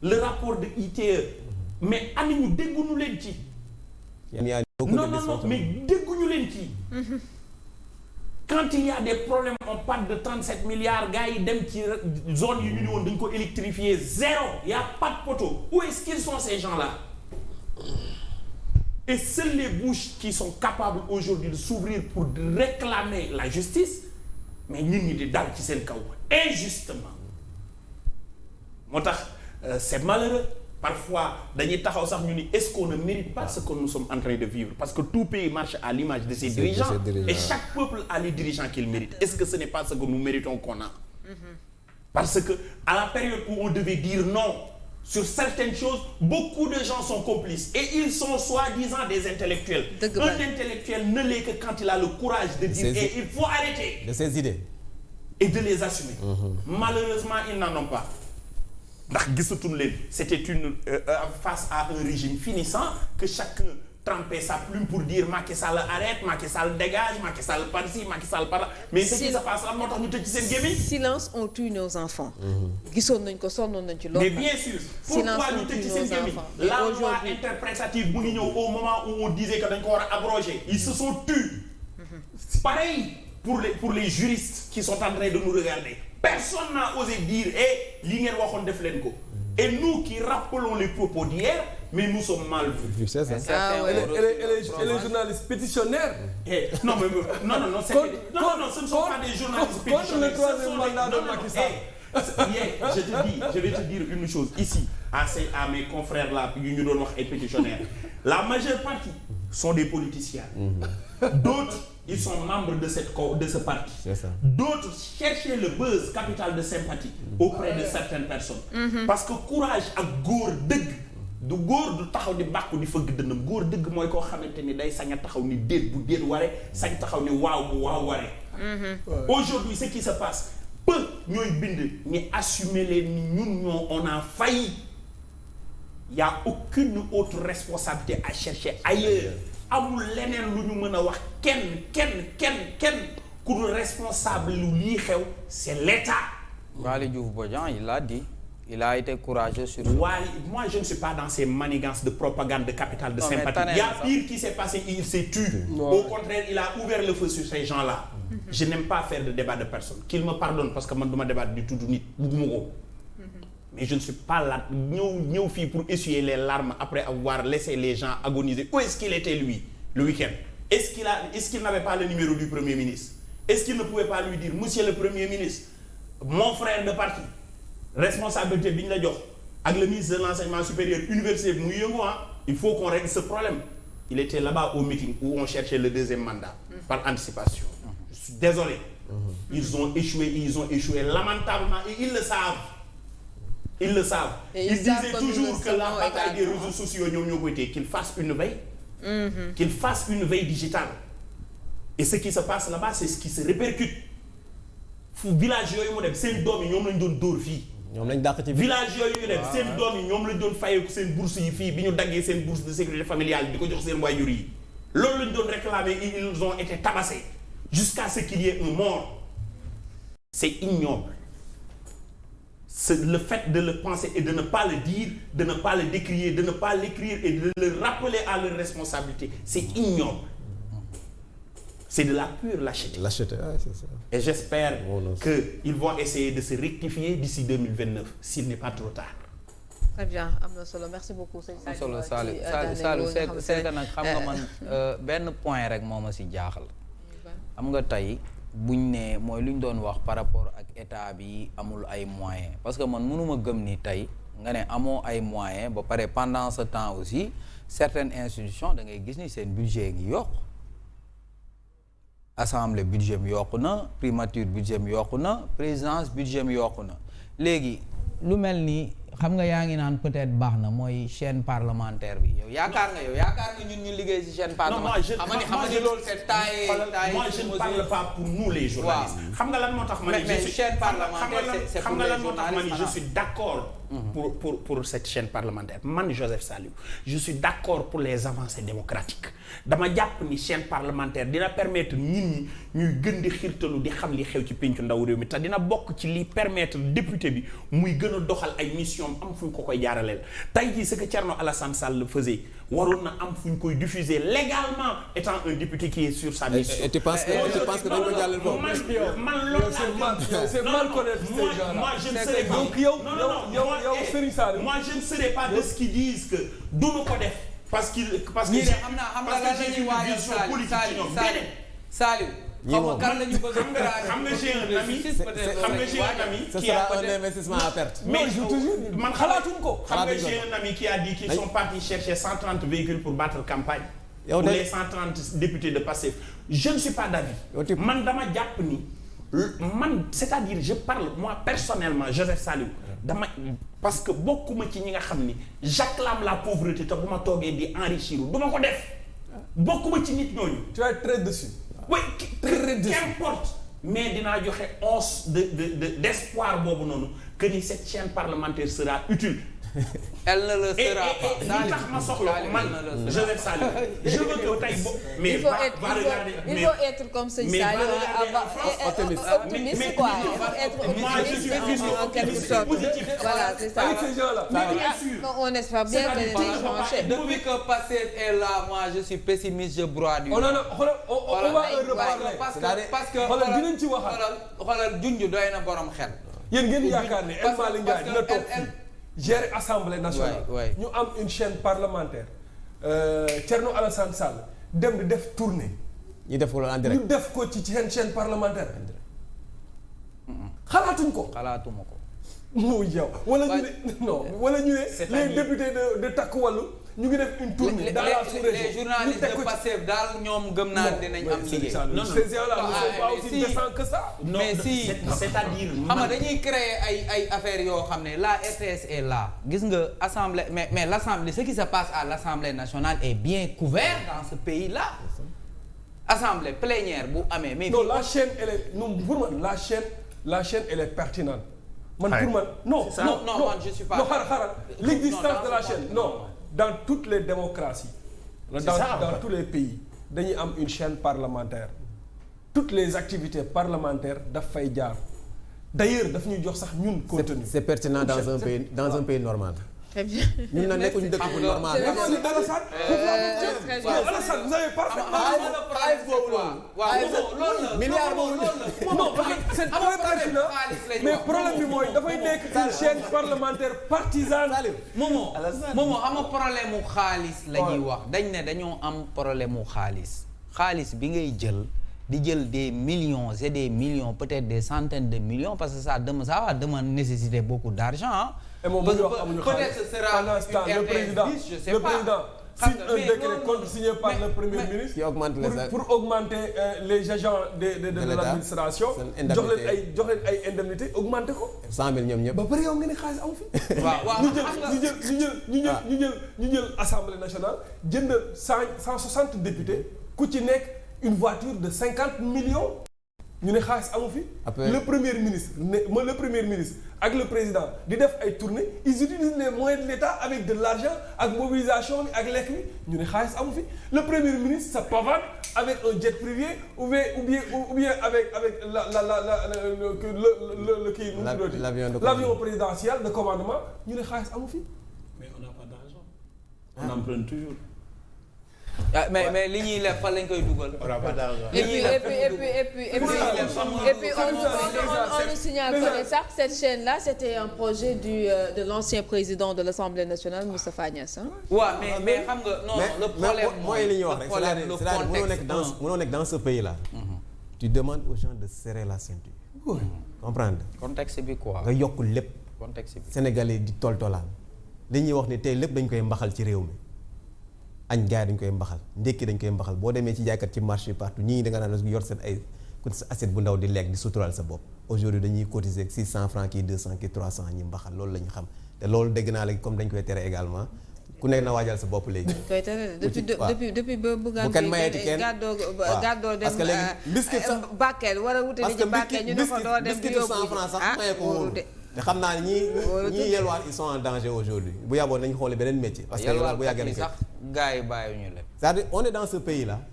le rapport de ITE mais ani ñu dégguñu leen ci. non mais dégguñu leen ci. quand il y a des problèmes on parle de 37 milliards gars yi dem ci zone yi ñu ne woon dañ ko électrifier zéro y a pas de poteau où est-ce qu'ils sont ces gens-là et seules les bouches qui sont capables aujourd'hui de s'ouvrir pour réclamer la justice mais ñun ñi di dal ci seen kaw injustement moo tax c'est malheureux parfois dañuy taxaw sax ñu ni est-ce qu'on ne mérite pas ce que nous sommes en train de vivre parce que tout pays marche à l'image de ses dirigeants et chaque peuple a les dirigeants qu'il mérite est-ce que ce n'est pas ce que nous méritons qu'on a parce que à la période où on devait dire non sur certaines choses beaucoup de gens sont complices et ils sont soi-disant des intellectuels un intellectuel ne l'est que quand il a le courage de dire et il faut arrêter de ses idées et de les assumer malheureusement ils n'en ont pas ndax gisatuñu leen c'était une face à un régime finissant que chacun trempait sa plume pour dire Macky Sall arrête Macky Sall dégage Macky Sall par-ci Macky Sall par-là mais ce qui se passe là moo tax ñu tëj ci seen gémmiñ silence on tue nos enfants gisoon nañ ko sonnoon nañ ci loolu mais bien sûr pourquoi ñu tëj ci seen gémmiñ la loi interprétative mu ngi ñëw au moment où on disait que dañ ko war a abroger ils se sont tus pareil pour les juristes qui sont en train de nous regarder personne n'a osé dire li ngeen waxoon def leen ko et nous qui rappelons les propos d'hier mais nous sommes mal vus. C'est ça. Et les journalistes pétitionnaires. Non ce ne sont pas des journalistes pétitionnaires. Contre le troisième mandat de Macky Sall. Je vais te dire une chose ici à mes confrères là yu ñu doon wax ay pétitionnaires la majeure partie sont des politiciens. D'autres ils sont membres de ce parti. C'est ça. D'autres cherchaient le buzz capital de sympathie auprès de certaines personnes. Parce que courage ak góor dëgg du góor du taxaw di bàkku di fëgg dënnam góor dëgg mooy koo xamante ni day sañ a taxaw ni déet bu déet ware sañ taxaw ni waaw bu waaw ware. Aujourd'hui ce qui se passe peu ñooy bind ni assumer leen ni ñun on a failli. Il y a aucune autre responsabilité à chercher ailleurs. amul leneen lu ñu mën a wax kenn ku dul responsable lu lii xew c'est l'État. Waly Diouf Bodian il l'a dit il a été courageux sur. Waly moi je ne suis pas dans ces manigances de propagande de capital de sympathie. Il y a pire qui s'est passé il s'est tué. Au contraire il a ouvert le feu sur ces gens-là. Je n'aime pas faire de débat de personne qu'il me pardonne parce que man duma débat du tudd nit bugguma ko. Mais je ne suis pas là ñëw fii pour essuyer les larmes après avoir laissé les gens agoniser. Où est-ce qu'il était lui le week-end? Est-ce qu'il n'avait pas le numéro du Premier ministre? Est-ce qu'il ne pouvait pas lui dire monsieur le Premier ministre mon frère de parti responsabilité bi ñu la jox ak le ministre de l'enseignement supérieur université bi muy yëngu il faut qu'on règle ce problème. Il était là-bas au meeting où on cherchait le deuxième mandat par anticipation. Je suis désolé. Ils ont échoué lamentablement et ils le savent. Ils le savent. Ils disaient toujours que la bataille des réseaux sociaux ñoom ñoo koy téye qu'ils fassent une veille. Qu'ils fassent une veille digitale. Et ce qui se passe là-bas c'est ce qui se répercute. fu village yooyu mu dem seen doom yi ñoom lañ doon dóor fii. ñoom lañ dàq ci village yooyu ñu dem seen doom yi ñoom lañ doon fayeeku seen bourse yi fii bi ñu daggee seen bourse de sécurité familiale di ko jox seen waajur yi. loolu lañ doon réclamer ils ont été tabassés jusqu'à ce qu'il y ait un mort. C'est ignoble. C'est le fait de le penser et de ne pas le dire, de ne pas le décrier, de ne pas l'écrire et de le rappeler à leur responsabilité, c'est ignoble. C'est de la pure lâcheté. Lâcheté, ouais, c'est ça. Et j'espère qu'ils vont essayer de se rectifier d'ici 2029, s'il n'est pas trop tard. Très bien, am na solo, merci beaucoup sëñ Saliou. Saliou c'est que nag xam nga man benn point rek moo ma si jaaxal. xam nga tey buñ ne mooy lu ñu doon wax par rapport ak état bi amul ay moyens parce que man mënuma gëm ni tey nga ne amoo ay moyens ba pare pendant ce temps aussi certaines institutions da ngay gis ni seen budget ngi yokk assemblée budget mi yokku na primature budget mi yokku na présidence budget mi yokku na léegi lu mel ni xam nga yaa ngi naan peut-être baax na mooy chaîne parlementaire bi yow yaakaar nga ñun ñu liggéey ci chaîne parlementaire. xam nga loolu c'est taillé. Moi je ne parle pas pour nous les journalistes. xam nga lan moo tax ma ni mais chaîne parlementaire c'est pour les journalistes. je suis d'accord pour cette chaîne parlementaire man Joseph Saliou je suis d'accord pour les avancées démocratiques dama jàpp ni chaîne parlementaire dina permettre nit ñi ñuy gën di xiirtalu di xam li xew ci péncu ndaw réew mi te dina bokk ci li permettre député bi muy gën a doxal ay mission ambition am fu ñu ko koy jaaraleel tey jii ce que Thierno Alassane Sall faisait waroon na am fu ñu koy diffuser légalement étant un député qui est sur sa mission. et tu penses que dañ ko jàllale foofu. man loolu c'est mal connaître ces gens-là. moi je ne serai pas donc yow Serigne Saliou. moi je ne serai pas de ceux qui disent que duñu ko def parce que ñii de xam nga lan la ñuy waajal Saliou xaw ma kan la ñu bëgg a xam nga j'ai un ami ce sera un investissement à perte. mais je te jure man xalaatuñ ko. xam nga xalaatuñ ko j'ai un ami qui a dit qu'ils sont partis chercher 130 véhicules pour battre campagne. yow pour les 130 députés de Pastef. je ne suis pas d'avis. man dama jàpp ni man c'est-à-dire je parle moi personnellement Joseph Saliou dama parce que bokkuma ci ñi nga xam ni j'acclame la pauvreté te bu ma toogee di enrichir du ma ko def bokkuma ci nit ñooñu. tu es très dessus. oui qu'importe mais dinaa joxe once d'espoir boobu noonu que ni cette chaîne parlementaire sera utile. elle ne le sera pas. li tax ma soxla ko man Joseph Saliou je veux que tey bo mais il faut être comme ce Saliou optimiste quoi. Il faut être optimiste en quelque sorte. Voilà, c'est ça. Avec ces gens-là. Mais bien sûr. On espère bien que les gens vont changer. Depuis que Pastef est là, moi je suis pessimiste, je broie du. on va reparler. parce que xoolal dinañ ci waxaat. xoolal junj doy na borom xel. yéen ngeen yaakaar ne El Malick Ndiaye dina toog gérer assemblée nationale. ñu am une chaîne parlementaire. Thierno Alassane Sall dem di def tournée. ñu def ko en direct ñu def ko ci seen chaîne parlementaire. xalaatuñ ko. xalaatuma ko. mooy yow wala ñu ne non wala ñu ne les députés de Takku Wallu ñu ngi def une tournée dans la sous-région. les journalistes de Pastef daal ñoom gëm naa dinañ am liggéey. non ces gens-là ne sont pas aussi décents que ça. mais si c'est-à-dire xam nga dañuy créer ay affaires yoo xam ne la RTS est là gis nga assemblée mais l'assemblée ce qui se passe à l'Assemblée nationale est bien couvert dans ce pays-là. assemblée plénière bu amee. mais non la chaîne elle est non pour man la chaîne elle est pertinente. man pour man non man je suis pas. non xaaral l'existence de la chaîne non. dans toutes les démocraties. dans tous les pays dañuy am une chaîne parlementaire. toutes les activités parlementaires daf fay jaar. d'ailleurs daf ñuy jox sax ñun contenu. c'est pertinent dans un pays normal. Très bien. ñun na nekkuñu dëkk bu normal. Alassane vous avez parfaitement. milliard boobu non c'est très pertinent mais problème bi mooy dafay nekk une chaîne parlementaire partisane. Momo xam nga problème mu xaalis la ñuy wax dañ ne dañoo am problème mu xaalis bi ngay jël di jël des millions et des millions peut-être des centaines de millions parce que ça va demander nécessiter beaucoup d'argent. Peut-être ce sera le président signe un décret contresigné par le premier ministre qui augmente pour augmenter les agents de l'administration jox leen ay indemnités augmenter ko 100 000 ñoom ñëpp ba pare yow nga ne xaalis amu fi waaw ñu jël assemblée nationale jëndal 160 députés ku ci nekk une voiture de 50 millions ñu ne xaalis amu fi. le premier ministre ak le président di def ay tournées ils utilisent les moyens de l'État avec de l'argent ak mobilisation bi ak lekk bi ñu ne xaalis amu fi le premier ministre se pavane avec un jet privé ou bien avec l'avion présidentiel de commandement ñu ne xaalis amu fi. mais on n'a pas d'argent. on emprunte toujours. mais li ñuy lef fa lañ koy dugal. Et puis on nous signale que ça cette chaîne-là c'était un projet de l'ancien président de l'Assemblée nationale Moustapha Niasse. waaw mais xam nga non le problème mooy li ñuy wax rek c'est-à-dire mënoo nekk dans ce pays-là. tu demandes aux gens de serrer la ceinture. comprendre. contexte bi quoi. nga yokk lépp. contexte bi Sénégalais di toltolaan li ñuy wax ni tey lépp dañ koy mbaxal ci réew mi. añ gaay dañ koy mbaxal ndékki dañ koy mbaxal boo demee ci jaaykat ci marché partout ñii da nga naan yor seen ay assiette bu ndaw di lekk di suturaal sa bopp aujourd'hui dañuy cotiser 600 francs kii 200 kii 300 ñi mbaxal loolu la ñu xam te loolu dégg naa la comme dañ koy tere également ku nekk na waajal sa bopp léegi. koy tere depuis ba bu kenn mayeeti kenn gàddoo dem parce que léegi biscuit sax Bakel war a wuti li ci Bakel ñu ne ko doo dem di yóbbu 100 francs sax maye ko woon te xam naa ne ñii yelwaan ils sont en danger aujourd'hui bu yàbboon nañu xooli beneen métier parce que yelwaan bu yàggee nañ sax gars yi bàyyi ñu lépp c'est-à-dire on est dans ce pays là